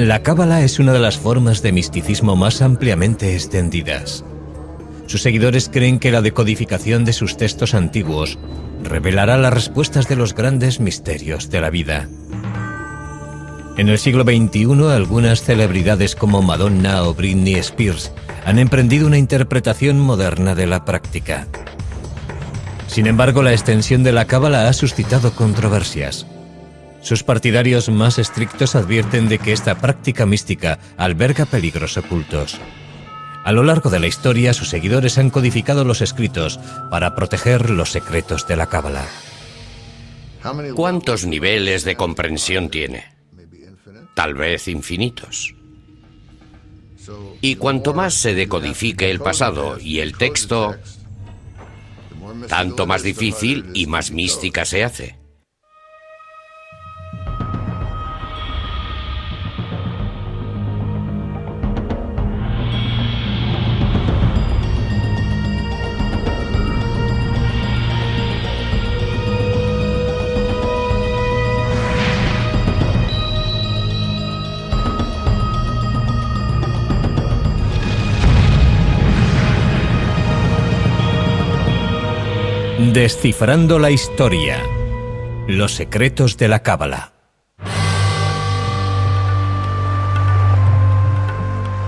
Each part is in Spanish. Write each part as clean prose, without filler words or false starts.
La cábala es una de las formas de misticismo más ampliamente extendidas. Sus seguidores creen que la decodificación de sus textos antiguos revelará las respuestas de los grandes misterios de la vida. En el siglo XXI, algunas celebridades como Madonna o Britney Spears han emprendido una interpretación moderna de la práctica. Sin embargo, la extensión de la cábala ha suscitado controversias. Sus partidarios más estrictos advierten de que esta práctica mística alberga peligros ocultos. A lo largo de la historia, sus seguidores han codificado los escritos para proteger los secretos de la cábala. ¿Cuántos niveles de comprensión tiene? Tal vez infinitos. Y cuanto más se decodifique el pasado y el texto, tanto más difícil y más mística se hace. Descifrando la historia. Los secretos de la cábala.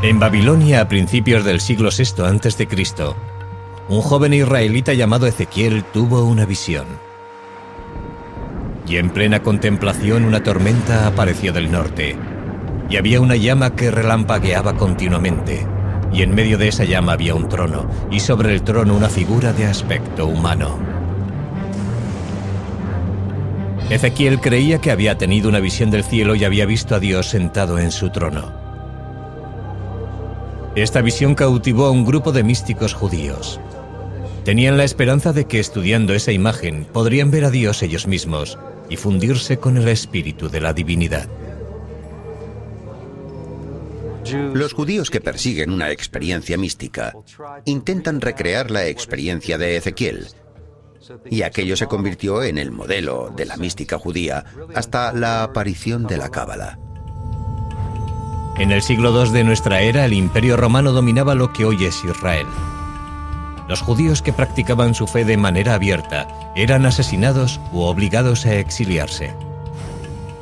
En Babilonia, a principios del siglo VI a.C., un joven israelita llamado Ezequiel tuvo una visión. Y en plena contemplación, una tormenta apareció del norte, y había una llama que relampagueaba continuamente, y en medio de esa llama había un trono, y sobre el trono una figura de aspecto humano. Ezequiel creía que había tenido una visión del cielo y había visto a Dios sentado en su trono. Esta visión cautivó a un grupo de místicos judíos. Tenían la esperanza de que estudiando esa imagen podrían ver a Dios ellos mismos y fundirse con el espíritu de la divinidad. Los judíos que persiguen una experiencia mística intentan recrear la experiencia de Ezequiel, y aquello se convirtió en el modelo de la mística judía hasta la aparición de la cábala. En el siglo II de nuestra era, el Imperio Romano dominaba lo que hoy es Israel. Los judíos que practicaban su fe de manera abierta eran asesinados u obligados a exiliarse.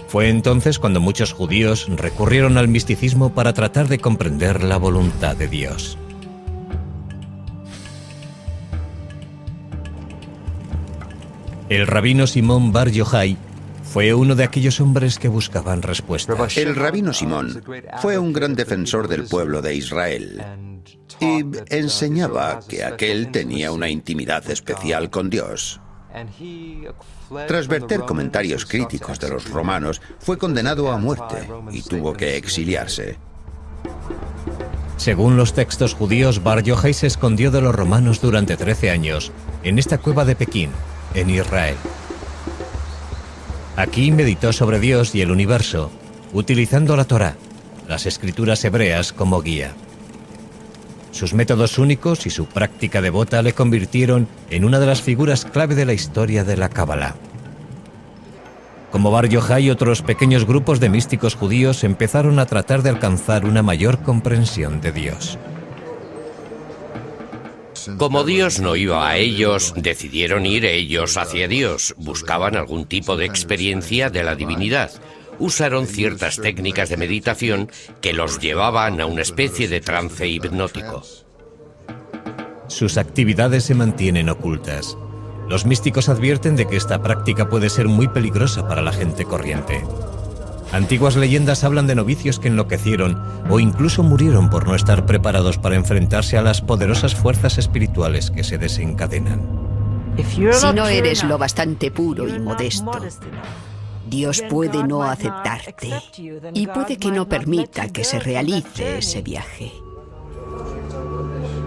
Fue entonces cuando muchos judíos recurrieron al misticismo para tratar de comprender la voluntad de Dios. El rabino Simón Bar Yochai fue uno de aquellos hombres que buscaban respuestas. El rabino Simón fue un gran defensor del pueblo de Israel y enseñaba que aquel tenía una intimidad especial con Dios. Tras verter comentarios críticos de los romanos, fue condenado a muerte y tuvo que exiliarse. Según los textos judíos, Bar Yochai se escondió de los romanos durante 13 años en esta cueva de Pekín, en Israel. Aquí meditó sobre Dios y el universo, utilizando la Torá, las escrituras hebreas, como guía. Sus métodos únicos y su práctica devota le convirtieron en una de las figuras clave de la historia de la cábala. Como Bar Yochai, otros pequeños grupos de místicos judíos empezaron a tratar de alcanzar una mayor comprensión de Dios. Como Dios no iba a ellos, decidieron ir ellos hacia Dios. Buscaban algún tipo de experiencia de la divinidad. Usaron ciertas técnicas de meditación que los llevaban a una especie de trance hipnótico. Sus actividades se mantienen ocultas. Los místicos advierten de que esta práctica puede ser muy peligrosa para la gente corriente. Antiguas leyendas hablan de novicios que enloquecieron o incluso murieron por no estar preparados para enfrentarse a las poderosas fuerzas espirituales que se desencadenan. Si no eres lo bastante puro y modesto, Dios puede no aceptarte y puede que no permita que se realice ese viaje.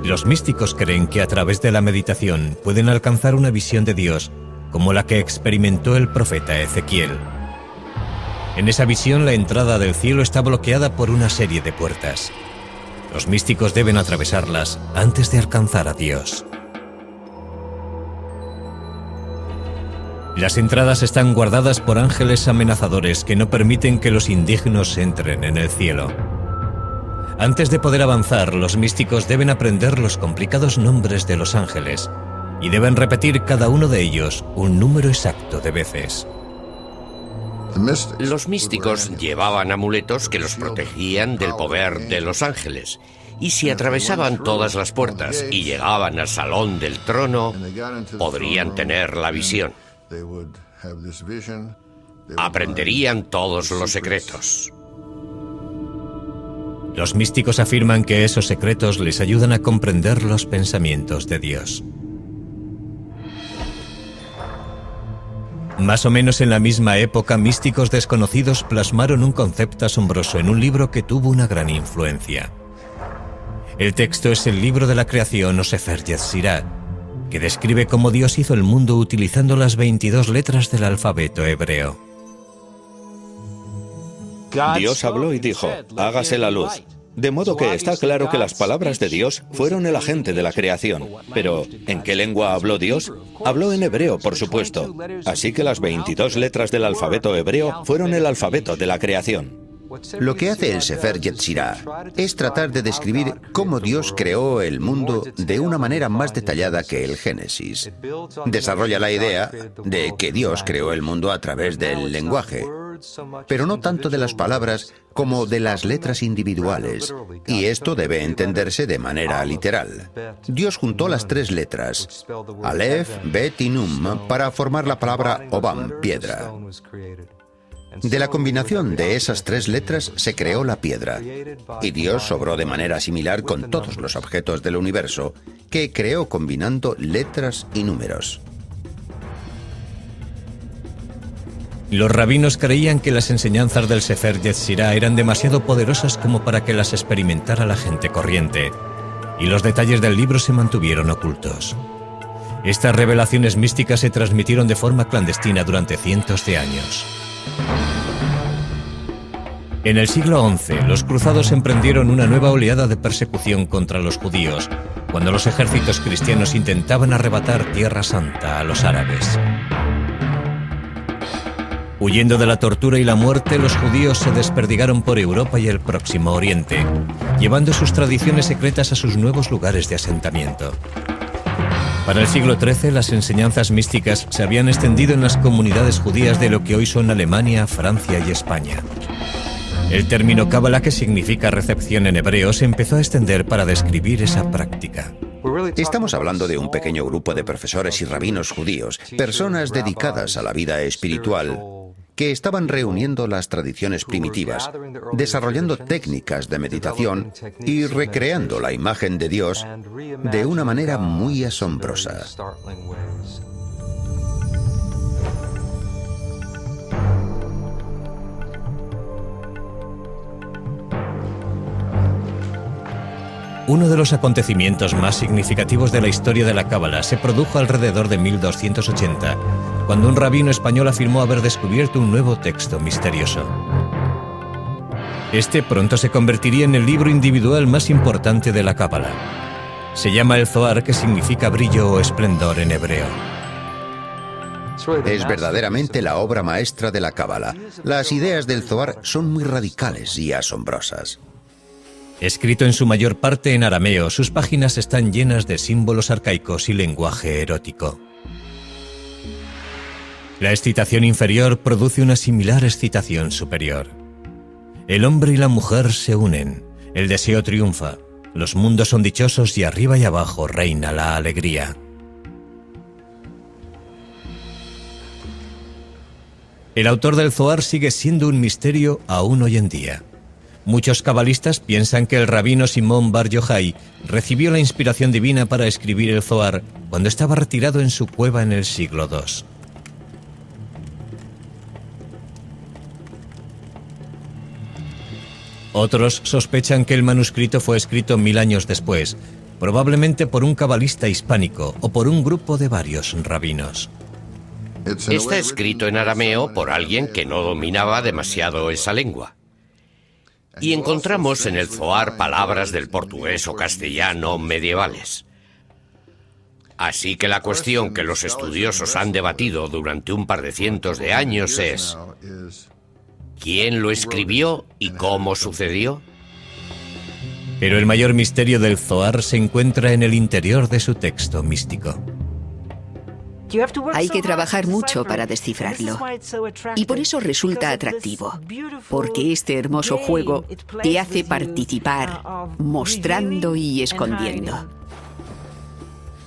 Los místicos creen que a través de la meditación pueden alcanzar una visión de Dios como la que experimentó el profeta Ezequiel. En esa visión, la entrada del cielo está bloqueada por una serie de puertas. Los místicos deben atravesarlas antes de alcanzar a Dios. Las entradas están guardadas por ángeles amenazadores que no permiten que los indignos entren en el cielo. Antes de poder avanzar, los místicos deben aprender los complicados nombres de los ángeles y deben repetir cada uno de ellos un número exacto de veces. Los místicos llevaban amuletos que los protegían del poder de los ángeles, y si atravesaban todas las puertas y llegaban al salón del trono, podrían tener la visión. Aprenderían todos los secretos. Los místicos afirman que esos secretos les ayudan a comprender los pensamientos de Dios. Más o menos en la misma época, místicos desconocidos plasmaron un concepto asombroso en un libro que tuvo una gran influencia. El texto es el libro de la creación o Sefer Yetzirah, que describe cómo Dios hizo el mundo utilizando las 22 letras del alfabeto hebreo. Dios habló y dijo, hágase la luz. De modo que está claro que las palabras de Dios fueron el agente de la creación. Pero, ¿en qué lengua habló Dios? Habló en hebreo, por supuesto. Así que las 22 letras del alfabeto hebreo fueron el alfabeto de la creación. Lo que hace el Sefer Yetzirah es tratar de describir cómo Dios creó el mundo de una manera más detallada que el Génesis. Desarrolla la idea de que Dios creó el mundo a través del lenguaje, pero no tanto de las palabras como de las letras individuales, y esto debe entenderse de manera literal. Dios juntó las 3 letras, Aleph, Bet y Nun, para formar la palabra Obam, piedra. De la combinación de esas 3 letras se creó la piedra, y Dios obró de manera similar con todos los objetos del universo, que creó combinando letras y números. Los rabinos creían que las enseñanzas del Sefer Yetzirah eran demasiado poderosas como para que las experimentara la gente corriente, y los detalles del libro se mantuvieron ocultos. Estas revelaciones místicas se transmitieron de forma clandestina durante cientos de años. En el siglo XI, los cruzados emprendieron una nueva oleada de persecución contra los judíos, cuando los ejércitos cristianos intentaban arrebatar Tierra Santa a los árabes. Huyendo de la tortura y la muerte, los judíos se desperdigaron por Europa y el Próximo Oriente, llevando sus tradiciones secretas a sus nuevos lugares de asentamiento. Para el siglo XIII, las enseñanzas místicas se habían extendido en las comunidades judías de lo que hoy son Alemania, Francia y España. El término cábala, que significa recepción en hebreo, se empezó a extender para describir esa práctica. Estamos hablando de un pequeño grupo de profesores y rabinos judíos, personas dedicadas a la vida espiritual, que estaban reuniendo las tradiciones primitivas, desarrollando técnicas de meditación y recreando la imagen de Dios de una manera muy asombrosa. Uno de los acontecimientos más significativos de la historia de la cábala se produjo alrededor de 1280, cuando un rabino español afirmó haber descubierto un nuevo texto misterioso. Este pronto se convertiría en el libro individual más importante de la cábala. Se llama el Zohar, que significa brillo o esplendor en hebreo. Es verdaderamente la obra maestra de la cábala. Las ideas del Zohar son muy radicales y asombrosas. Escrito en su mayor parte en arameo, sus páginas están llenas de símbolos arcaicos y lenguaje erótico. La excitación inferior produce una similar excitación superior. El hombre y la mujer se unen, el deseo triunfa, los mundos son dichosos y arriba y abajo reina la alegría. El autor del Zohar sigue siendo un misterio aún hoy en día. Muchos cabalistas piensan que el rabino Simón Bar Yochai recibió la inspiración divina para escribir el Zohar cuando estaba retirado en su cueva en el siglo II. Otros sospechan que el manuscrito fue escrito 1000 años después, probablemente por un cabalista hispánico o por un grupo de varios rabinos. Está escrito en arameo por alguien que no dominaba demasiado esa lengua. Y encontramos en el Zohar palabras del portugués o castellano medievales. Así que la cuestión que los estudiosos han debatido durante un par de cientos de años es: ¿quién lo escribió y cómo sucedió? Pero el mayor misterio del Zohar se encuentra en el interior de su texto místico. Hay que trabajar mucho para descifrarlo. Y por eso resulta atractivo. Porque este hermoso juego te hace participar, mostrando y escondiendo.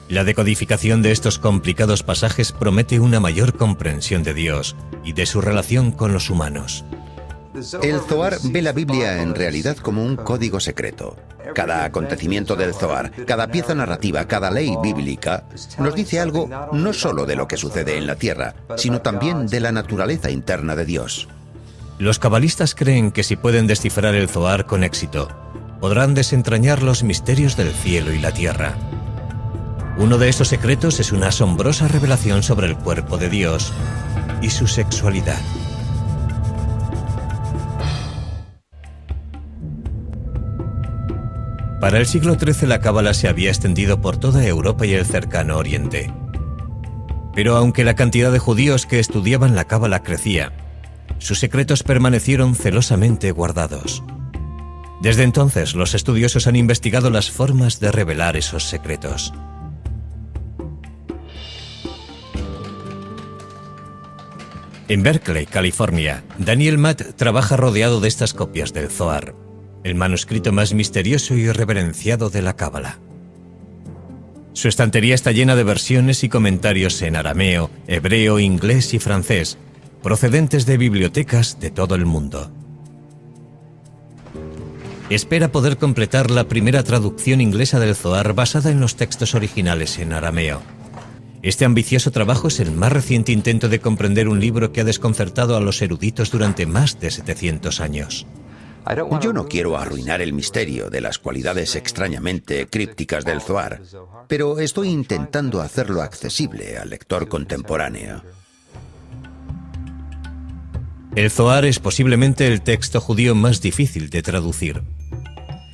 La decodificación de estos complicados pasajes promete una mayor comprensión de Dios y de su relación con los humanos. El Zohar ve la Biblia en realidad como un código secreto. Cada acontecimiento del Zohar, cada pieza narrativa, cada ley bíblica nos dice algo no solo de lo que sucede en la tierra, sino también de la naturaleza interna de Dios. Los cabalistas creen que si pueden descifrar el Zohar con éxito, podrán desentrañar los misterios del cielo y la tierra. Uno de estos secretos es una asombrosa revelación sobre el cuerpo de Dios y su sexualidad. Para el siglo XIII la cábala se había extendido por toda Europa y el cercano Oriente. Pero aunque la cantidad de judíos que estudiaban la cábala crecía, sus secretos permanecieron celosamente guardados. Desde entonces, los estudiosos han investigado las formas de revelar esos secretos. En Berkeley, California, Daniel Matt trabaja rodeado de estas copias del Zohar, el manuscrito más misterioso y reverenciado de la cábala. Su estantería está llena de versiones y comentarios en arameo, hebreo, inglés y francés, procedentes de bibliotecas de todo el mundo. Espera poder completar la primera traducción inglesa del Zohar basada en los textos originales en arameo. Este ambicioso trabajo es el más reciente intento de comprender un libro que ha desconcertado a los eruditos durante más de 700 años. Yo no quiero arruinar el misterio de las cualidades extrañamente crípticas del Zohar, pero estoy intentando hacerlo accesible al lector contemporáneo. El Zohar es posiblemente el texto judío más difícil de traducir.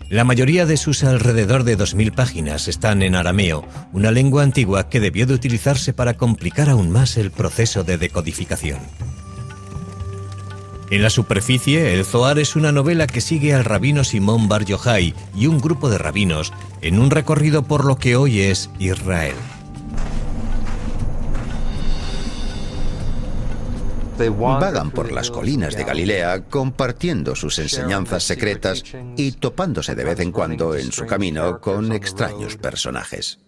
La mayoría de sus alrededor de 2000 páginas están en arameo, una lengua antigua que debió de utilizarse para complicar aún más el proceso de decodificación. En la superficie, el Zohar es una novela que sigue al rabino Simón Bar Yochai y un grupo de rabinos en un recorrido por lo que hoy es Israel. Vagan por las colinas de Galilea compartiendo sus enseñanzas secretas y topándose de vez en cuando en su camino con extraños personajes.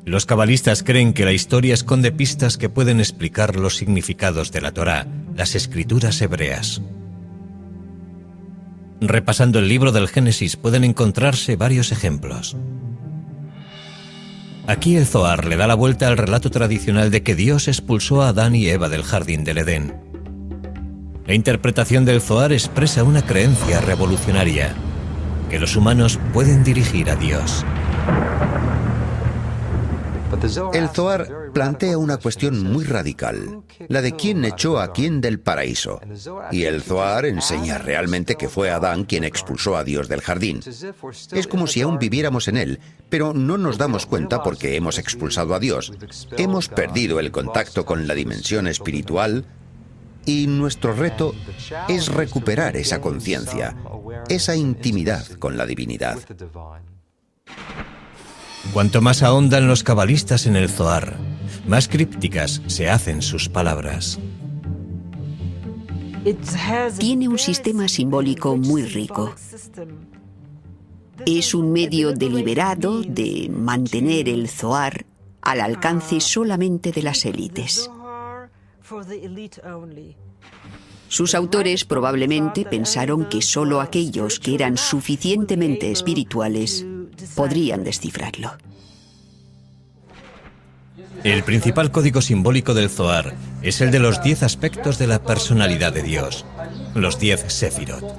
Los cabalistas creen que la historia esconde pistas que pueden explicar los significados de la Torá, las escrituras hebreas. Repasando el libro del Génesis pueden encontrarse varios ejemplos. Aquí el Zohar le da la vuelta al relato tradicional de que Dios expulsó a Adán y Eva del jardín del Edén. La interpretación del Zohar expresa una creencia revolucionaria, que los humanos pueden dirigir a Dios. El Zohar plantea una cuestión muy radical, la de quién echó a quién del paraíso. Y el Zohar enseña realmente que fue Adán quien expulsó a Dios del jardín. Es como si aún viviéramos en él, pero no nos damos cuenta porque hemos expulsado a Dios. Hemos perdido el contacto con la dimensión espiritual y nuestro reto es recuperar esa conciencia, esa intimidad con la divinidad. Cuanto más ahondan los cabalistas en el Zohar, más crípticas se hacen sus palabras. Tiene un sistema simbólico muy rico. Es un medio deliberado de mantener el Zohar al alcance solamente de las élites. Sus autores probablemente pensaron que solo aquellos que eran suficientemente espirituales podrían descifrarlo. El principal código simbólico del Zohar es el de los 10 aspectos de la personalidad de Dios, los 10 Sefirot.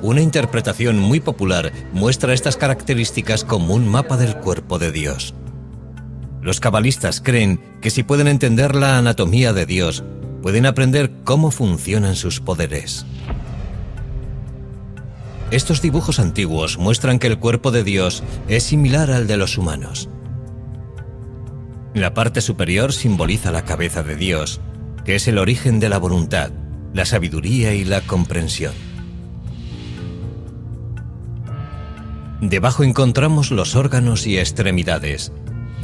Una interpretación muy popular muestra estas características como un mapa del cuerpo de Dios. Los cabalistas creen que si pueden entender la anatomía de Dios, pueden aprender cómo funcionan sus poderes. Estos dibujos antiguos muestran que el cuerpo de Dios es similar al de los humanos. La parte superior simboliza la cabeza de Dios, que es el origen de la voluntad, la sabiduría y la comprensión. Debajo encontramos los órganos y extremidades,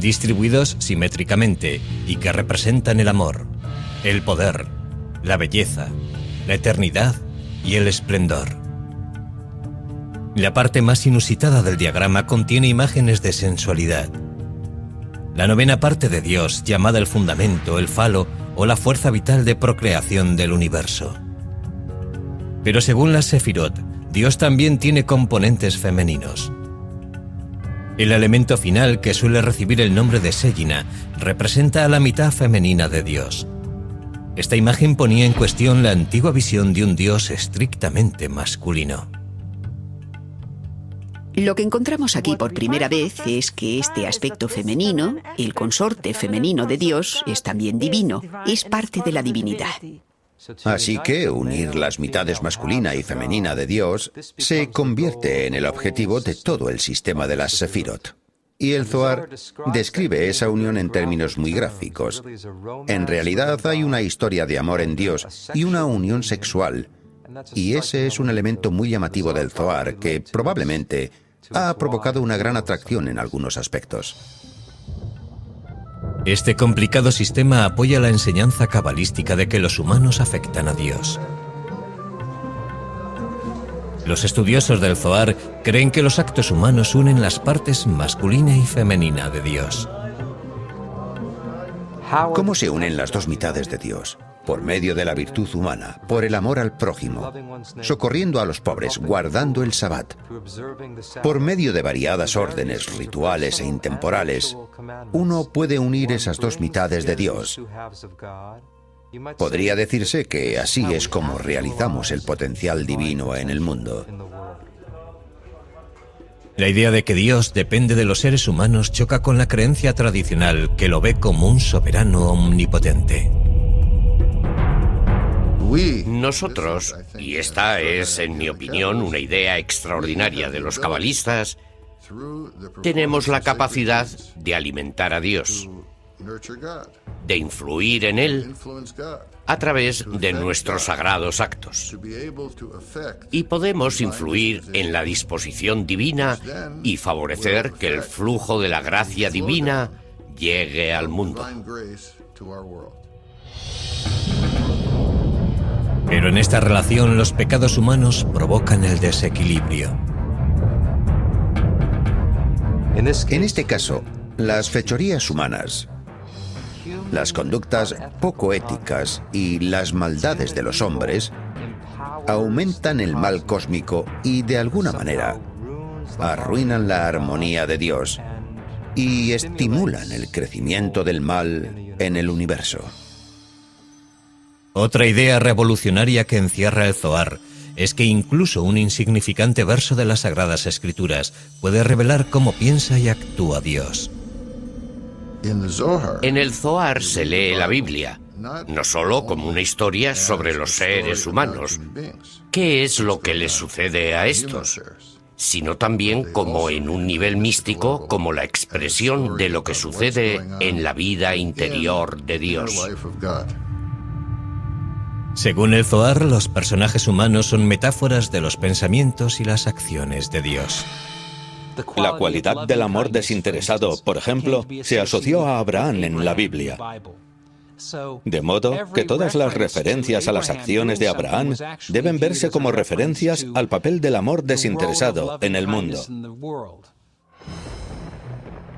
distribuidos simétricamente y que representan el amor, el poder, la belleza, la eternidad y el esplendor. La parte más inusitada del diagrama contiene imágenes de sensualidad. La novena parte de Dios, llamada el fundamento, el falo o la fuerza vital de procreación del universo. Pero según la Sefirot, Dios también tiene componentes femeninos. El elemento final, que suele recibir el nombre de Shejina, representa a la mitad femenina de Dios. Esta imagen ponía en cuestión la antigua visión de un Dios estrictamente masculino. Lo que encontramos aquí por primera vez es que este aspecto femenino, el consorte femenino de Dios, es también divino, es parte de la divinidad. Así que unir las mitades masculina y femenina de Dios se convierte en el objetivo de todo el sistema de las Sefirot. Y el Zohar describe esa unión en términos muy gráficos. En realidad hay una historia de amor en Dios y una unión sexual. Y ese es un elemento muy llamativo del Zohar que probablemente ha provocado una gran atracción en algunos aspectos. Este complicado sistema apoya la enseñanza cabalística de que los humanos afectan a Dios. Los estudiosos del Zohar creen que los actos humanos unen las partes masculina y femenina de Dios. ¿Cómo se unen las dos mitades de Dios? Por medio de la virtud humana, por el amor al prójimo, socorriendo a los pobres, guardando el Sabbat. Por medio de variadas órdenes rituales e intemporales, uno puede unir esas dos mitades de Dios. Podría decirse que así es como realizamos el potencial divino en el mundo. La idea de que Dios depende de los seres humanos choca con la creencia tradicional que lo ve como un soberano omnipotente. Nosotros, y esta es, en mi opinión, una idea extraordinaria de los cabalistas, tenemos la capacidad de alimentar a Dios, de influir en Él a través de nuestros sagrados actos. Y podemos influir en la disposición divina y favorecer que el flujo de la gracia divina llegue al mundo. Pero en esta relación los pecados humanos provocan el desequilibrio. En este caso, las fechorías humanas, las conductas poco éticas y las maldades de los hombres aumentan el mal cósmico y, de alguna manera, arruinan la armonía de Dios y estimulan el crecimiento del mal en el universo. Otra idea revolucionaria que encierra el Zohar es que incluso un insignificante verso de las Sagradas Escrituras puede revelar cómo piensa y actúa Dios. En el Zohar se lee la Biblia, no solo como una historia sobre los seres humanos, qué es lo que les sucede a estos, sino también como en un nivel místico, como la expresión de lo que sucede en la vida interior de Dios. Según el Zohar, los personajes humanos son metáforas de los pensamientos y las acciones de Dios. La cualidad del amor desinteresado, por ejemplo, se asoció a Abraham en la Biblia. De modo que todas las referencias a las acciones de Abraham deben verse como referencias al papel del amor desinteresado en el mundo.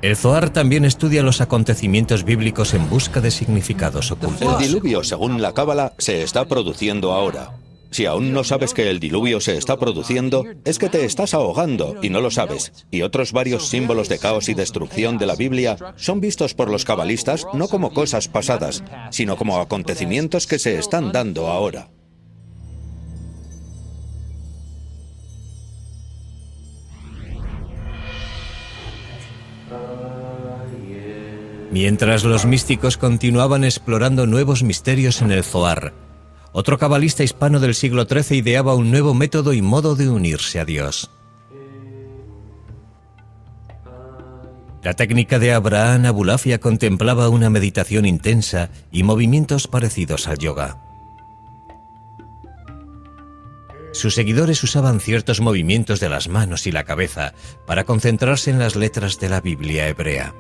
El Zohar también estudia los acontecimientos bíblicos en busca de significados ocultos. El diluvio, según la Cábala, se está produciendo ahora. Si aún no sabes que el diluvio se está produciendo, es que te estás ahogando y no lo sabes. Y otros varios símbolos de caos y destrucción de la Biblia son vistos por los cabalistas no como cosas pasadas, sino como acontecimientos que se están dando ahora. Mientras los místicos continuaban explorando nuevos misterios en el Zohar, otro cabalista hispano del siglo XIII ideaba un nuevo método y modo de unirse a Dios. La técnica de Abraham Abulafia contemplaba una meditación intensa y movimientos parecidos al yoga. Sus seguidores usaban ciertos movimientos de las manos y la cabeza para concentrarse en las letras de la Biblia hebrea.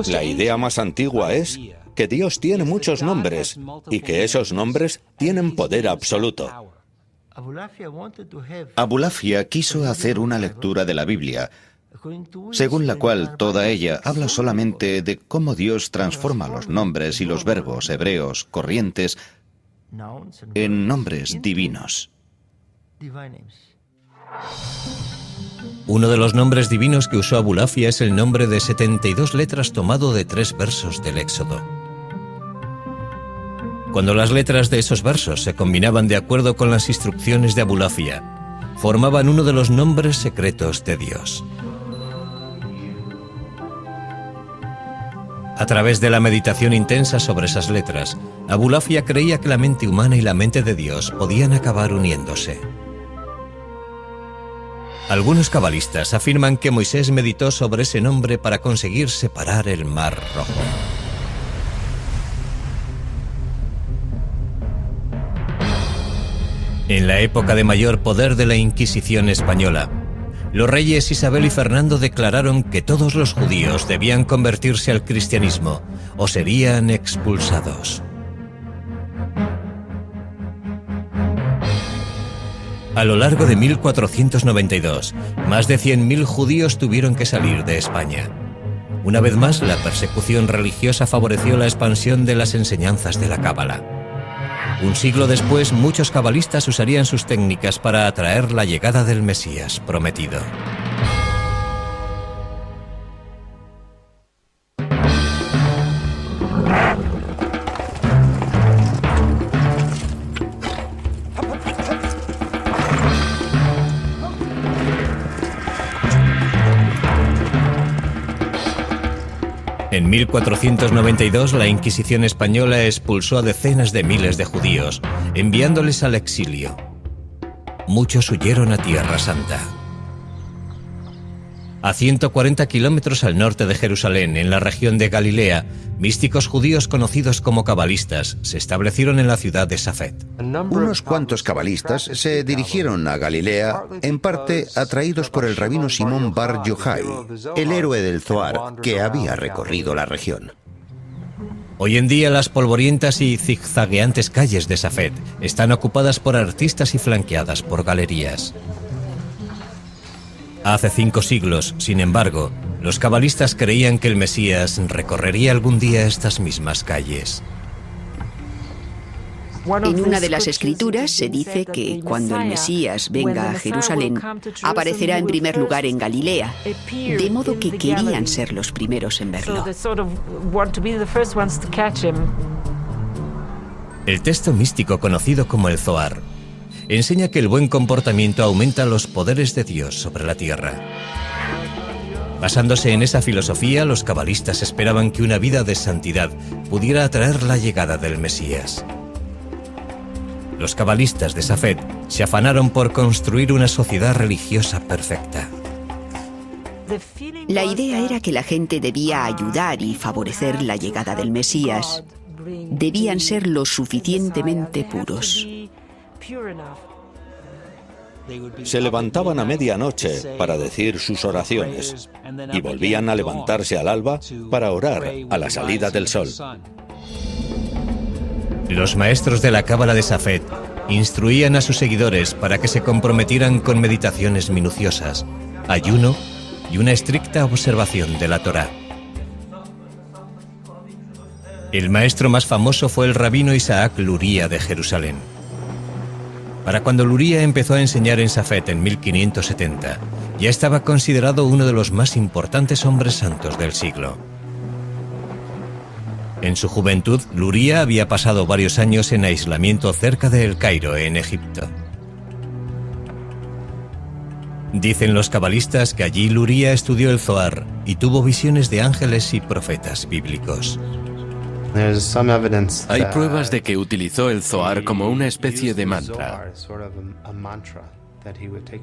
La idea más antigua es que Dios tiene muchos nombres y que esos nombres tienen poder absoluto. Abulafia quiso hacer una lectura de la Biblia, según la cual toda ella habla solamente de cómo Dios transforma los nombres y los verbos hebreos corrientes en nombres divinos. Uno de los nombres divinos que usó Abulafia es el nombre de 72 letras tomado de 3 versos del Éxodo. Cuando las letras de esos versos se combinaban de acuerdo con las instrucciones de Abulafia, formaban uno de los nombres secretos de Dios. A través de la meditación intensa sobre esas letras, Abulafia creía que la mente humana y la mente de Dios podían acabar uniéndose. Algunos cabalistas afirman que Moisés meditó sobre ese nombre para conseguir separar el Mar Rojo. En la época de mayor poder de la Inquisición española, los reyes Isabel y Fernando declararon que todos los judíos debían convertirse al cristianismo o serían expulsados. A lo largo de 1492, más de 100.000 judíos tuvieron que salir de España. Una vez más, la persecución religiosa favoreció la expansión de las enseñanzas de la Cábala. Un siglo después, muchos cabalistas usarían sus técnicas para atraer la llegada del Mesías prometido. En 1492, la Inquisición española expulsó a decenas de miles de judíos, enviándoles al exilio. Muchos huyeron a Tierra Santa. A 140 kilómetros al norte de Jerusalén, en la región de Galilea, místicos judíos conocidos como cabalistas se establecieron en la ciudad de Safed. Unos cuantos cabalistas se dirigieron a Galilea, en parte atraídos por el rabino Simón Bar Yochai, el héroe del Zohar que había recorrido la región. Hoy en día las polvorientas y zigzagueantes calles de Safed están ocupadas por artistas y flanqueadas por galerías. Hace 5 siglos, sin embargo, los cabalistas creían que el Mesías recorrería algún día estas mismas calles. En una de las escrituras se dice que cuando el Mesías venga a Jerusalén, aparecerá en primer lugar en Galilea, de modo que querían ser los primeros en verlo. El texto místico conocido como el Zohar enseña que el buen comportamiento aumenta los poderes de Dios sobre la tierra. Basándose en esa filosofía, los cabalistas esperaban que una vida de santidad pudiera atraer la llegada del Mesías. Los cabalistas de Safed se afanaron por construir una sociedad religiosa perfecta. La idea era que la gente debía ayudar y favorecer la llegada del Mesías. Debían ser lo suficientemente puros. Se levantaban a medianoche para decir sus oraciones y volvían a levantarse al alba para orar a la salida del sol. Los maestros de la Cábala de Safed instruían a sus seguidores para que se comprometieran con meditaciones minuciosas, ayuno y una estricta observación de la Torá. El maestro más famoso fue el rabino Isaac Luria de Jerusalén. Para cuando Luria empezó a enseñar en Safed en 1570, ya estaba considerado uno de los más importantes hombres santos del siglo. En su juventud, Luria había pasado varios años en aislamiento cerca de El Cairo, en Egipto. Dicen los cabalistas que allí Luria estudió el Zohar y tuvo visiones de ángeles y profetas bíblicos. Hay pruebas de que utilizó el Zohar como una especie de mantra.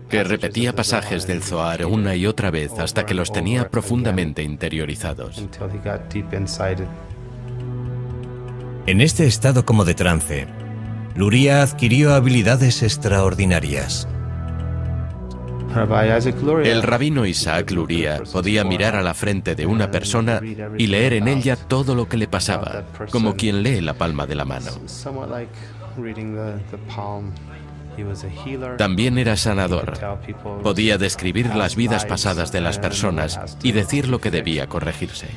que repetía pasajes del Zohar una y otra vez hasta que los tenía profundamente interiorizados. En este estado como de trance, Luria adquirió habilidades extraordinarias. El rabino Isaac Luria podía mirar a la frente de una persona y leer en ella todo lo que le pasaba, como quien lee la palma de la mano. También era sanador. Podía describir las vidas pasadas de las personas y decir lo que debía corregirse.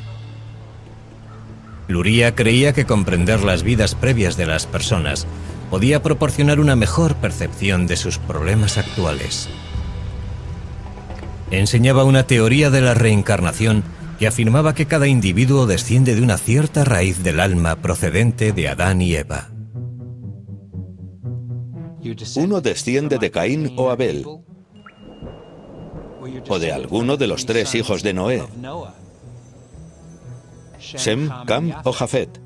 Luria creía que comprender las vidas previas de las personas podía proporcionar una mejor percepción de sus problemas actuales. Enseñaba una teoría de la reencarnación que afirmaba que cada individuo desciende de una cierta raíz del alma procedente de Adán y Eva. Uno desciende de Caín o Abel, o de alguno de los 3 hijos de Noé, Sem, Cam o Jafet.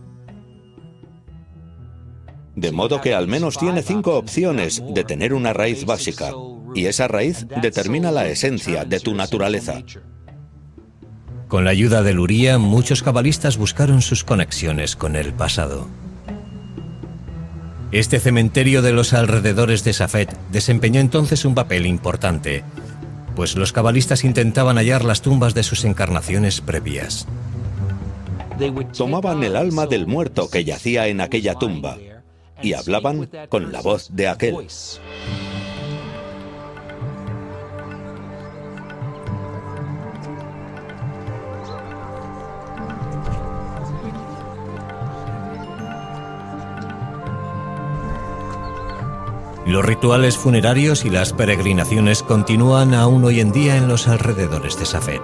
De modo que al menos tiene 5 opciones de tener una raíz básica, y esa raíz determina la esencia de tu naturaleza. Con la ayuda de Luria, muchos cabalistas buscaron sus conexiones con el pasado. Este cementerio de los alrededores de Safed desempeñó entonces un papel importante, pues los cabalistas intentaban hallar las tumbas de sus encarnaciones previas. Tomaban el alma del muerto que yacía en aquella tumba y hablaban con la voz de aquel. Los rituales funerarios y las peregrinaciones continúan aún hoy en día en los alrededores de Safed.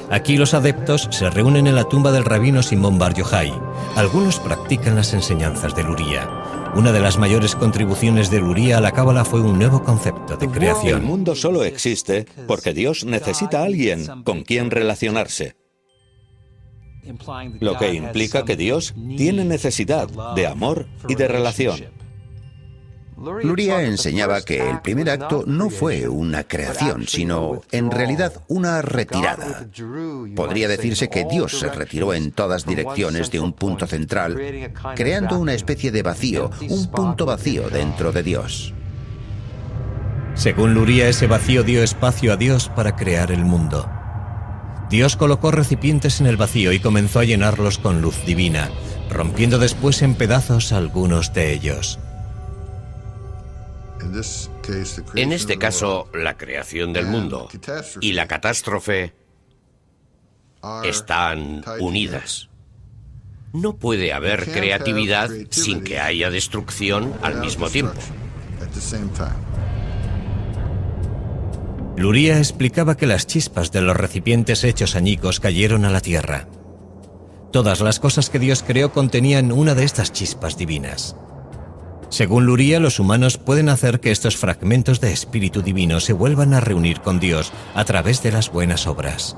Aquí los adeptos se reúnen en la tumba del rabino Simón Bar Yochai. Algunos practican las enseñanzas de Luria. Una de las mayores contribuciones de Luria a la cábala fue un nuevo concepto de creación. El mundo solo existe porque Dios necesita a alguien con quien relacionarse. Lo que implica que Dios tiene necesidad de amor y de relación. Luria enseñaba que el primer acto no fue una creación, sino en realidad una retirada. Podría decirse que Dios se retiró en todas direcciones de un punto central, creando una especie de vacío, un punto vacío dentro de Dios. Según Luria, ese vacío dio espacio a Dios para crear el mundo. Dios colocó recipientes en el vacío y comenzó a llenarlos con luz divina, rompiendo después en pedazos algunos de ellos. En este caso, la creación del mundo y la catástrofe están unidas. No puede haber creatividad sin que haya destrucción al mismo tiempo. Luria explicaba que las chispas de los recipientes hechos añicos cayeron a la tierra. Todas las cosas que Dios creó contenían una de estas chispas divinas. Según Luria, los humanos pueden hacer que estos fragmentos de espíritu divino se vuelvan a reunir con Dios a través de las buenas obras.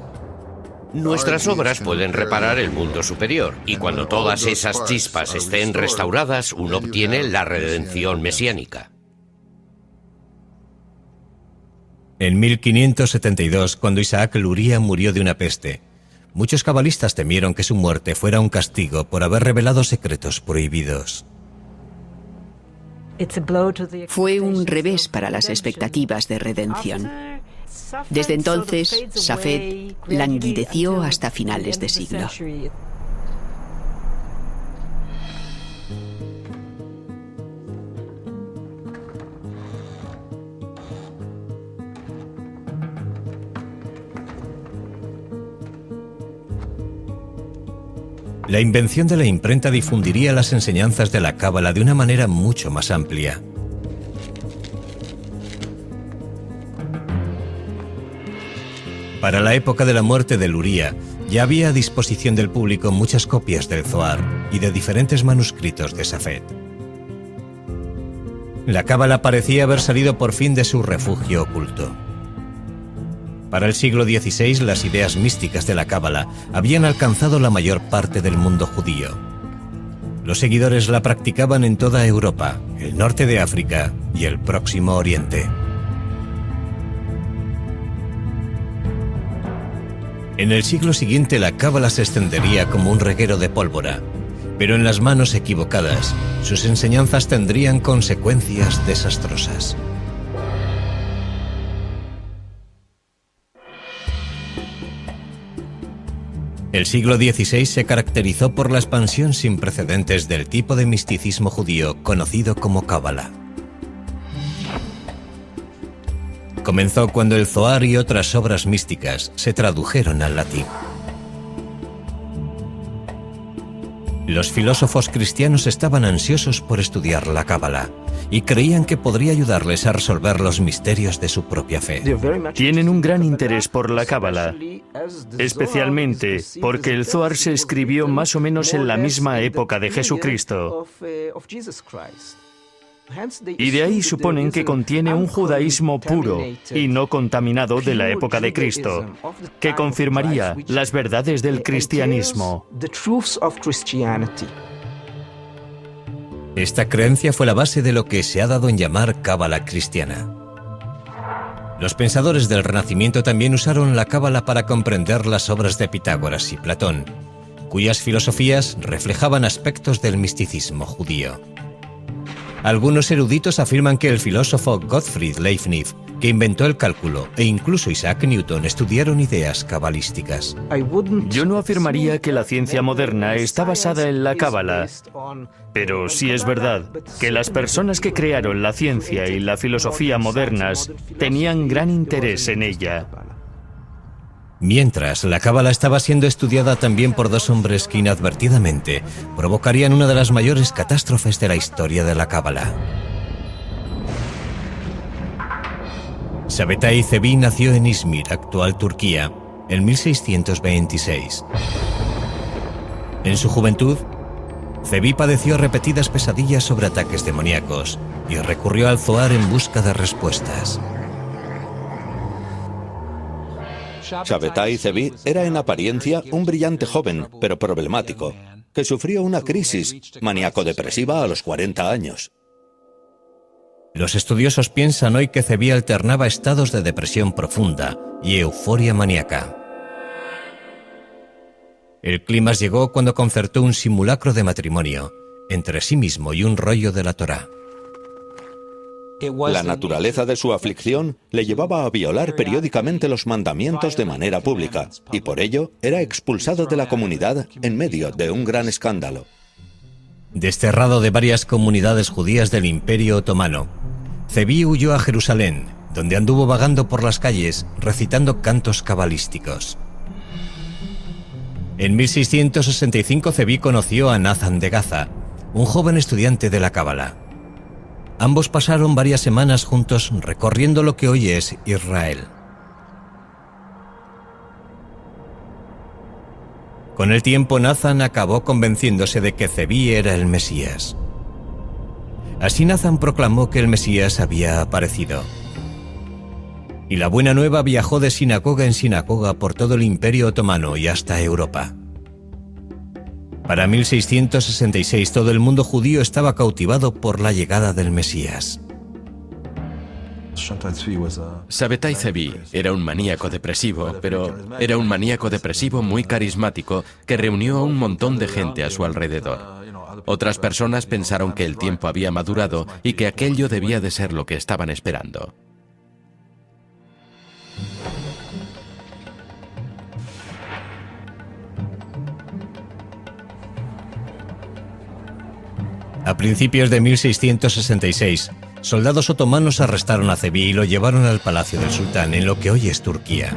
Nuestras obras pueden reparar el mundo superior, y cuando todas esas chispas estén restauradas, uno obtiene la redención mesiánica. En 1572, cuando Isaac Luria murió de una peste, muchos cabalistas temieron que su muerte fuera un castigo por haber revelado secretos prohibidos. Fue un revés para las expectativas de redención. Desde entonces, Safed languideció hasta finales de siglo. La invención de la imprenta difundiría las enseñanzas de la cábala de una manera mucho más amplia. Para la época de la muerte de Luria, ya había a disposición del público muchas copias del Zohar y de diferentes manuscritos de Safed. La cábala parecía haber salido por fin de su refugio oculto. Para el siglo XVI, las ideas místicas de la cábala habían alcanzado la mayor parte del mundo judío. Los seguidores la practicaban en toda Europa, el norte de África y el Próximo Oriente. En el siglo siguiente la cábala se extendería como un reguero de pólvora, pero en las manos equivocadas, sus enseñanzas tendrían consecuencias desastrosas. El siglo XVI se caracterizó por la expansión sin precedentes del tipo de misticismo judío conocido como cábala. Comenzó cuando el Zohar y otras obras místicas se tradujeron al latín. Los filósofos cristianos estaban ansiosos por estudiar la cábala y creían que podría ayudarles a resolver los misterios de su propia fe. Tienen un gran interés por la cábala, especialmente porque el Zohar se escribió más o menos en la misma época de Jesucristo. Y de ahí suponen que contiene un judaísmo puro y no contaminado de la época de Cristo, que confirmaría las verdades del cristianismo. Esta creencia fue la base de lo que se ha dado en llamar cábala cristiana. Los pensadores del Renacimiento también usaron la cábala para comprender las obras de Pitágoras y Platón, cuyas filosofías reflejaban aspectos del misticismo judío. Algunos eruditos afirman que el filósofo Gottfried Leibniz, que inventó el cálculo, e incluso Isaac Newton estudiaron ideas cabalísticas. Yo no afirmaría que la ciencia moderna está basada en la cábala, pero sí es verdad que las personas que crearon la ciencia y la filosofía modernas tenían gran interés en ella. Mientras, la cábala estaba siendo estudiada también por dos hombres que inadvertidamente provocarían una de las mayores catástrofes de la historia de la cábala. Sabetay Zevi nació en Izmir, actual Turquía, en 1626. En su juventud, Zevi padeció repetidas pesadillas sobre ataques demoníacos y recurrió al Zohar en busca de respuestas. Sabetay Zevi era en apariencia un brillante joven, pero problemático, que sufrió una crisis maníaco-depresiva a los 40 años. Los estudiosos piensan hoy que Zevi alternaba estados de depresión profunda y euforia maníaca. El clímax llegó cuando concertó un simulacro de matrimonio entre sí mismo y un rollo de la Torá. La naturaleza de su aflicción le llevaba a violar periódicamente los mandamientos de manera pública, y por ello era expulsado de la comunidad en medio de un gran escándalo. Desterrado de varias comunidades judías del Imperio Otomano, Zevi huyó a Jerusalén, donde anduvo vagando por las calles recitando cantos cabalísticos. En 1665 Zevi conoció a Nathan de Gaza, un joven estudiante de la cábala. Ambos pasaron varias semanas juntos recorriendo lo que hoy es Israel. Con el tiempo, Nathan acabó convenciéndose de que Zevi era el Mesías. Así Nathan proclamó que el Mesías había aparecido. Y la buena nueva viajó de sinagoga en sinagoga por todo el Imperio Otomano y hasta Europa. Para 1666 todo el mundo judío estaba cautivado por la llegada del Mesías. Sabetay Zevi era un maníaco depresivo, pero era un maníaco depresivo muy carismático que reunió a un montón de gente a su alrededor. Otras personas pensaron que el tiempo había madurado y que aquello debía de ser lo que estaban esperando. A principios de 1666, soldados otomanos arrestaron a Zevi y lo llevaron al palacio del sultán, en lo que hoy es Turquía.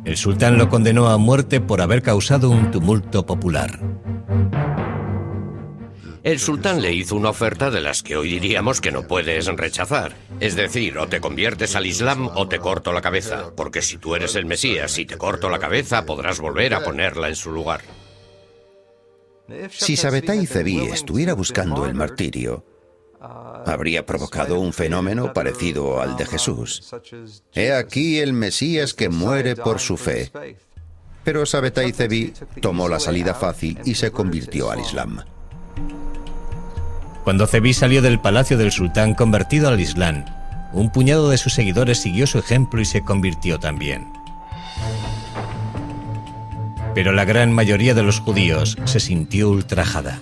El sultán lo condenó a muerte por haber causado un tumulto popular. El sultán le hizo una oferta de las que hoy diríamos que no puedes rechazar. Es decir, o te conviertes al Islam o te corto la cabeza, porque si tú eres el Mesías y te corto la cabeza podrás volver a ponerla en su lugar. Si Sabetay Zevi estuviera buscando el martirio, habría provocado un fenómeno parecido al de Jesús. He aquí el Mesías que muere por su fe. Pero Sabetay Zevi tomó la salida fácil y se convirtió al Islam. Cuando Zevi salió del palacio del sultán convertido al Islam, un puñado de sus seguidores siguió su ejemplo y se convirtió también. Pero la gran mayoría de los judíos se sintió ultrajada.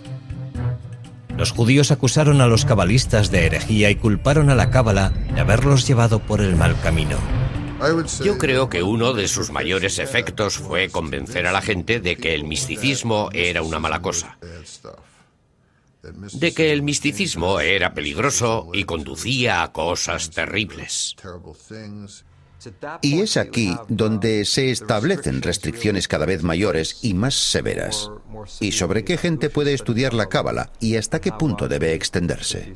Los judíos acusaron a los cabalistas de herejía y culparon a la cábala de haberlos llevado por el mal camino. Yo creo que uno de sus mayores efectos fue convencer a la gente de que el misticismo era una mala cosa, de que el misticismo era peligroso y conducía a cosas terribles. Y es aquí donde se establecen restricciones cada vez mayores y más severas. ¿Y sobre qué gente puede estudiar la cábala y hasta qué punto debe extenderse?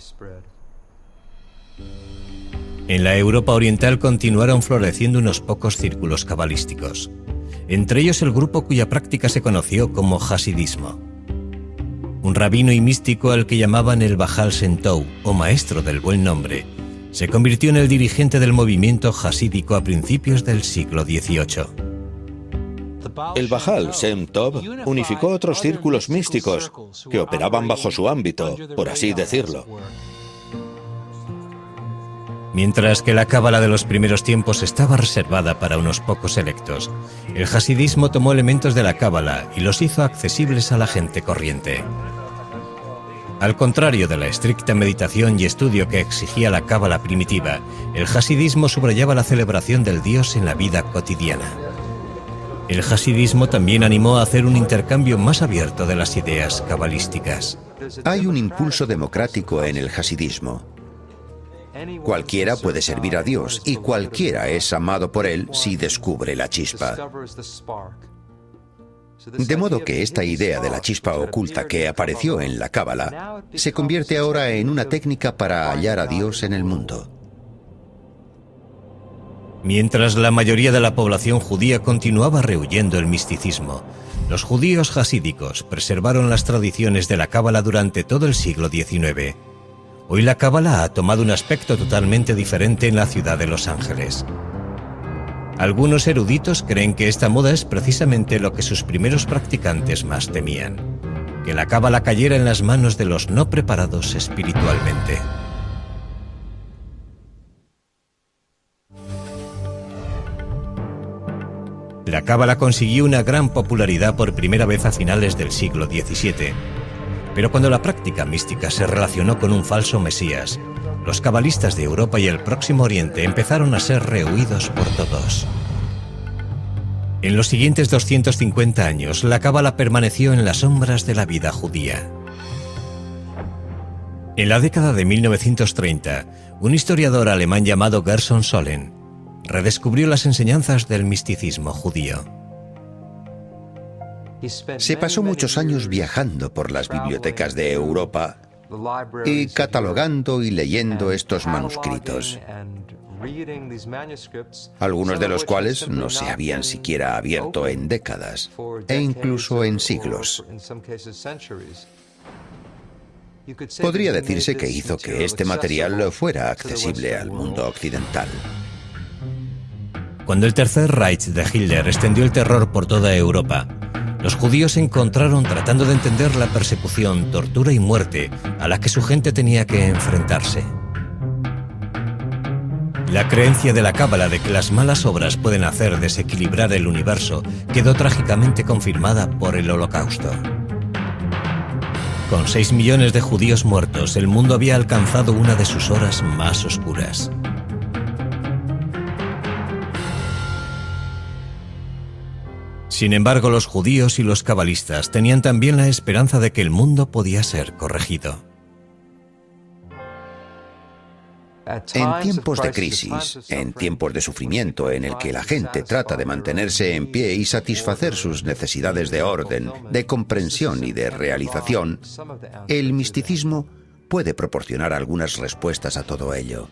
En la Europa oriental continuaron floreciendo unos pocos círculos cabalísticos, entre ellos el grupo cuya práctica se conoció como hasidismo. Un rabino y místico al que llamaban el Baal Shem Tov, o maestro del buen nombre, se convirtió en el dirigente del movimiento hasídico a principios del siglo XVIII. El Baal Shem Tov unificó otros círculos místicos que operaban bajo su ámbito, por así decirlo. Mientras que la cábala de los primeros tiempos estaba reservada para unos pocos selectos, el hasidismo tomó elementos de la cábala y los hizo accesibles a la gente corriente. Al contrario de la estricta meditación y estudio que exigía la cábala primitiva, el hasidismo subrayaba la celebración del Dios en la vida cotidiana. El hasidismo también animó a hacer un intercambio más abierto de las ideas cabalísticas. Hay un impulso democrático en el hasidismo. Cualquiera puede servir a Dios y cualquiera es amado por Él si descubre la chispa. De modo que esta idea de la chispa oculta que apareció en la cábala se convierte ahora en una técnica para hallar a Dios en el mundo. Mientras la mayoría de la población judía continuaba rehuyendo el misticismo, los judíos hasídicos preservaron las tradiciones de la cábala durante todo el siglo XIX. Hoy la cábala ha tomado un aspecto totalmente diferente en la ciudad de Los Ángeles. Algunos eruditos creen que esta moda es precisamente lo que sus primeros practicantes más temían: que la cábala cayera en las manos de los no preparados espiritualmente. La cábala consiguió una gran popularidad por primera vez a finales del siglo XVII. Pero cuando la práctica mística se relacionó con un falso mesías, los cabalistas de Europa y el Próximo Oriente empezaron a ser rehuidos por todos. En los siguientes 250 años, la cábala permaneció en las sombras de la vida judía. En la década de 1930, un historiador alemán llamado Gerson Sollen redescubrió las enseñanzas del misticismo judío. Se pasó muchos años viajando por las bibliotecas de Europa y catalogando y leyendo estos manuscritos, algunos de los cuales no se habían siquiera abierto en décadas e incluso en siglos. Podría decirse que hizo que este material fuera accesible al mundo occidental. Cuando el Tercer Reich de Hitler extendió el terror por toda Europa, los judíos se encontraron tratando de entender la persecución, tortura y muerte a la que su gente tenía que enfrentarse. La creencia de la cábala de que las malas obras pueden hacer desequilibrar el universo quedó trágicamente confirmada por el Holocausto. Con 6 millones de judíos muertos, el mundo había alcanzado una de sus horas más oscuras. Sin embargo, los judíos y los cabalistas tenían también la esperanza de que el mundo podía ser corregido. En tiempos de crisis, en tiempos de sufrimiento en el que la gente trata de mantenerse en pie y satisfacer sus necesidades de orden, de comprensión y de realización, el misticismo puede proporcionar algunas respuestas a todo ello.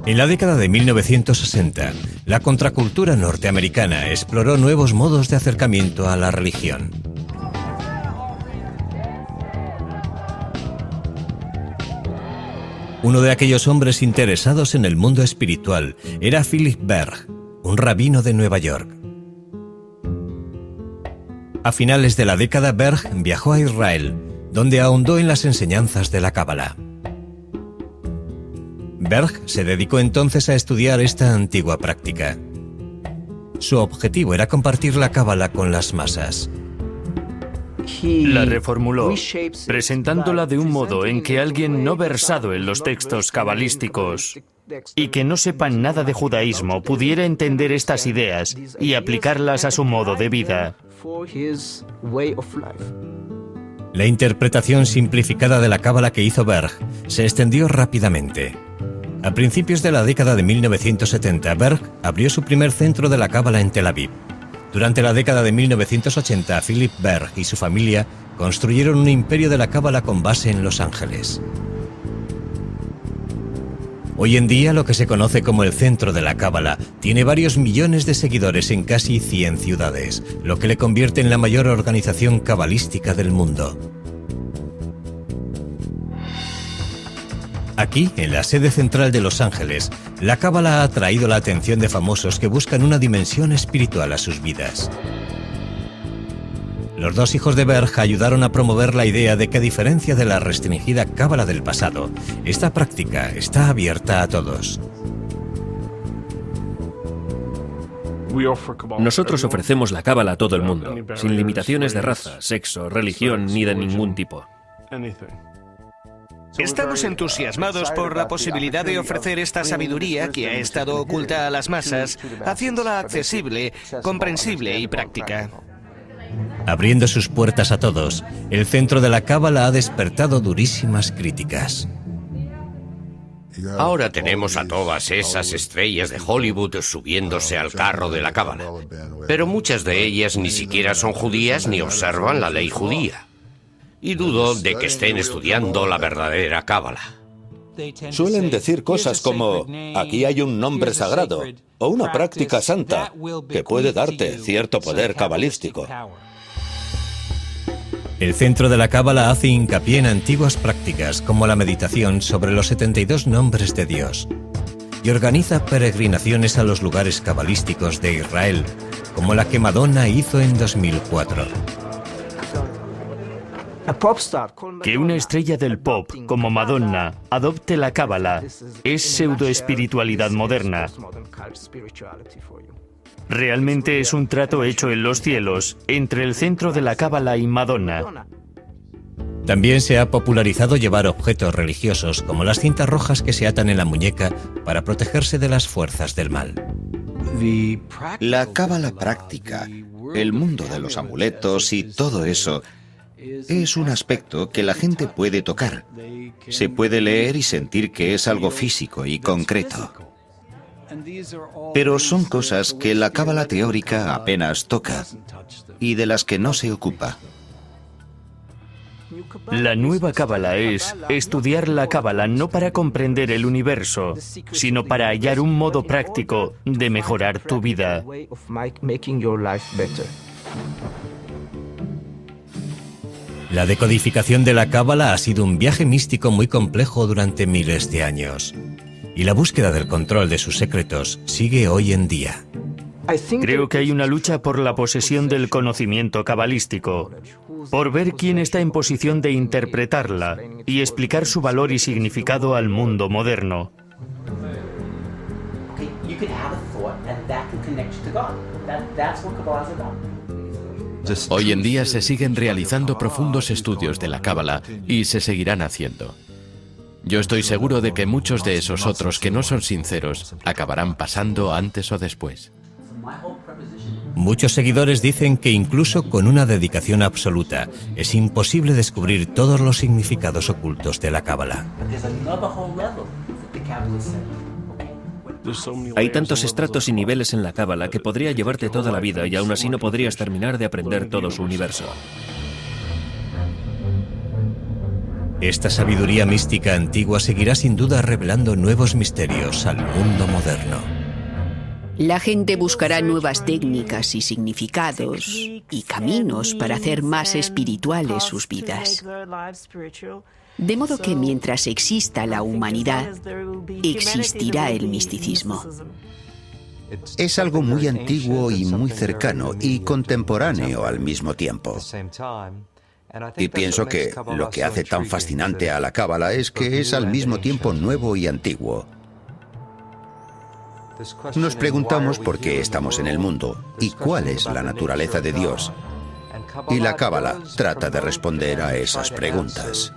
En la década de 1960, la contracultura norteamericana exploró nuevos modos de acercamiento a la religión. Uno de aquellos hombres interesados en el mundo espiritual era Philip Berg, un rabino de Nueva York. A finales de la década, Berg viajó a Israel, donde ahondó en las enseñanzas de la cábala. Berg se dedicó entonces a estudiar esta antigua práctica. Su objetivo era compartir la cábala con las masas. La reformuló, presentándola de un modo en que alguien no versado en los textos cabalísticos y que no sepan nada de judaísmo pudiera entender estas ideas y aplicarlas a su modo de vida. La interpretación simplificada de la cábala que hizo Berg se extendió rápidamente. A principios de la década de 1970, Berg abrió su primer centro de la cábala en Tel Aviv. Durante la década de 1980, Philip Berg y su familia construyeron un imperio de la cábala con base en Los Ángeles. Hoy en día, lo que se conoce como el Centro de la Cábala tiene varios millones de seguidores en casi 100 ciudades, lo que le convierte en la mayor organización cabalística del mundo. Aquí, en la sede central de Los Ángeles, la cábala ha atraído la atención de famosos que buscan una dimensión espiritual a sus vidas. Los dos hijos de Berg ayudaron a promover la idea de que, a diferencia de la restringida cábala del pasado, esta práctica está abierta a todos. Nosotros ofrecemos la cábala a todo el mundo, sin limitaciones de raza, sexo, religión ni de ningún tipo. Estamos entusiasmados por la posibilidad de ofrecer esta sabiduría que ha estado oculta a las masas, haciéndola accesible, comprensible y práctica. Abriendo sus puertas a todos, el Centro de la Cábala ha despertado durísimas críticas. Ahora tenemos a todas esas estrellas de Hollywood subiéndose al carro de la cábala, pero muchas de ellas ni siquiera son judías ni observan la ley judía. Y dudo de que estén estudiando la verdadera cábala. Suelen decir cosas como, aquí hay un nombre sagrado, o una práctica santa, que puede darte cierto poder cabalístico. El Centro de la Cábala hace hincapié en antiguas prácticas como la meditación sobre los 72 nombres de Dios y organiza peregrinaciones a los lugares cabalísticos de Israel, como la que Madonna hizo en 2004. Que una estrella del pop como Madonna adopte la cábala es pseudoespiritualidad moderna. Realmente es un trato hecho en los cielos entre el Centro de la Cábala y Madonna. También se ha popularizado llevar objetos religiosos como las cintas rojas que se atan en la muñeca para protegerse de las fuerzas del mal. La cábala práctica, el mundo de los amuletos y todo eso, es un aspecto que la gente puede tocar. Se puede leer y sentir que es algo físico y concreto. Pero son cosas que la cábala teórica apenas toca y de las que no se ocupa. La nueva cábala es estudiar la cábala no para comprender el universo, sino para hallar un modo práctico de mejorar tu vida. La decodificación de la cábala ha sido un viaje místico muy complejo durante miles de años. Y la búsqueda del control de sus secretos sigue hoy en día. Creo que hay una lucha por la posesión del conocimiento cabalístico, por ver quién está en posición de interpretarla y explicar su valor y significado al mundo moderno. Hoy en día se siguen realizando profundos estudios de la cábala y se seguirán haciendo. Yo estoy seguro de que muchos de esos otros que no son sinceros acabarán pasando antes o después. Muchos seguidores dicen que incluso con una dedicación absoluta es imposible descubrir todos los significados ocultos de la cábala. Hay tantos estratos y niveles en la cábala que podría llevarte toda la vida y aún así no podrías terminar de aprender todo su universo. Esta sabiduría mística antigua seguirá sin duda revelando nuevos misterios al mundo moderno. La gente buscará nuevas técnicas y significados y caminos para hacer más espirituales sus vidas. De modo que mientras exista la humanidad, existirá el misticismo. Es algo muy antiguo y muy cercano y contemporáneo al mismo tiempo. Y pienso que lo que hace tan fascinante a la cábala es que es al mismo tiempo nuevo y antiguo. Nos preguntamos por qué estamos en el mundo y cuál es la naturaleza de Dios. Y la Cábala trata de responder a esas preguntas.